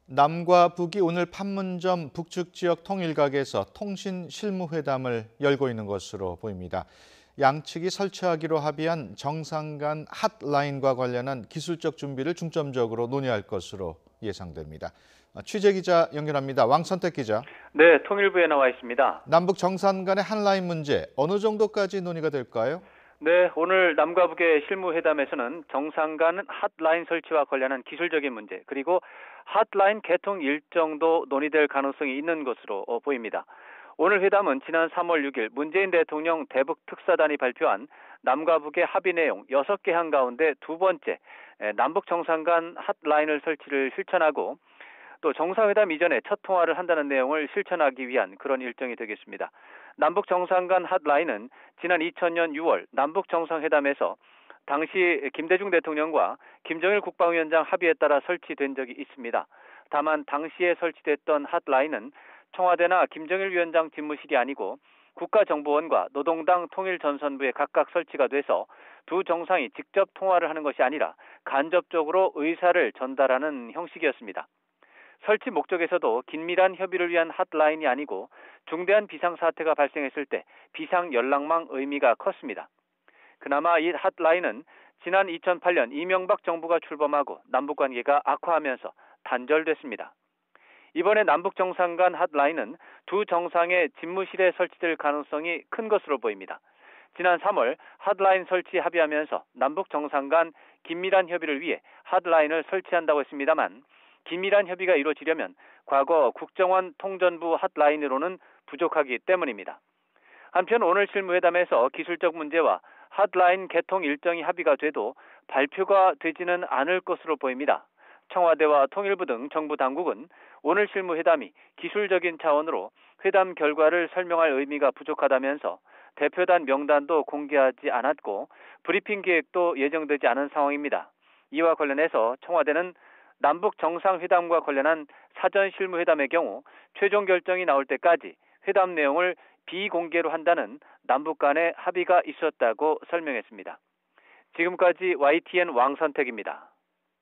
남과 북이 오늘 판문점 북측 지역 통일각에서 통신 실무회담을 열고 있는 것으로 보입니다. 양측이 설치하기로 합의한 정상 간 핫라인과 관련한 기술적 준비를 중점적으로 논의할 것으로 예상됩니다. 취재 기자 연결합니다. 왕선택 기자. 네, 통일부에 나와 있습니다. 남북 정상 간의 핫라인 문제 어느 정도까지 논의가 될까요? 네, 오늘 남과 북의 실무회담에서는 정상 간 핫라인 설치와 관련한 기술적인 문제, 그리고 핫라인 개통 일정도 논의될 가능성이 있는 것으로 보입니다. 오늘 회담은 지난 3월 6일 문재인 대통령 대북 특사단이 발표한 남과 북의 합의 내용 6개 항 가운데 두 번째 남북 정상 간 핫라인을 설치를 실천하고 또 정상회담 이전에 첫 통화를 한다는 내용을 실천하기 위한 그런 일정이 되겠습니다. 남북 정상 간 핫라인은 지난 2000년 6월 남북 정상회담에서 당시 김대중 대통령과 김정일 국방위원장 합의에 따라 설치된 적이 있습니다. 다만 당시에 설치됐던 핫라인은 청와대나 김정일 위원장 집무실이 아니고 국가정보원과 노동당 통일전선부에 각각 설치가 돼서 두 정상이 직접 통화를 하는 것이 아니라 간접적으로 의사를 전달하는 형식이었습니다. 설치 목적에서도 긴밀한 협의를 위한 핫라인이 아니고 중대한 비상사태가 발생했을 때 비상연락망 의미가 컸습니다. 그나마 이 핫라인은 지난 2008년 이명박 정부가 출범하고 남북관계가 악화하면서 단절됐습니다. 이번에 남북 정상 간 핫라인은 두 정상의 집무실에 설치될 가능성이 큰 것으로 보입니다. 지난 3월 핫라인 설치 합의하면서 남북 정상 간 긴밀한 협의를 위해 핫라인을 설치한다고 했습니다만 긴밀한 협의가 이루어지려면 과거 국정원 통전부 핫라인으로는 부족하기 때문입니다. 한편 오늘 실무회담에서 기술적 문제와 핫라인 개통 일정이 합의가 돼도 발표가 되지는 않을 것으로 보입니다. 청와대와 통일부 등 정부 당국은 오늘 실무회담이 기술적인 차원으로 회담 결과를 설명할 의미가 부족하다면서 대표단 명단도 공개하지 않았고 브리핑 계획도 예정되지 않은 상황입니다. 이와 관련해서 청와대는 남북 정상회담과 관련한 사전 실무회담의 경우 최종 결정이 나올 때까지 회담 내용을 비공개로 한다는 남북 간의 합의가 있었다고 설명했습니다. 지금까지 YTN 왕선택입니다.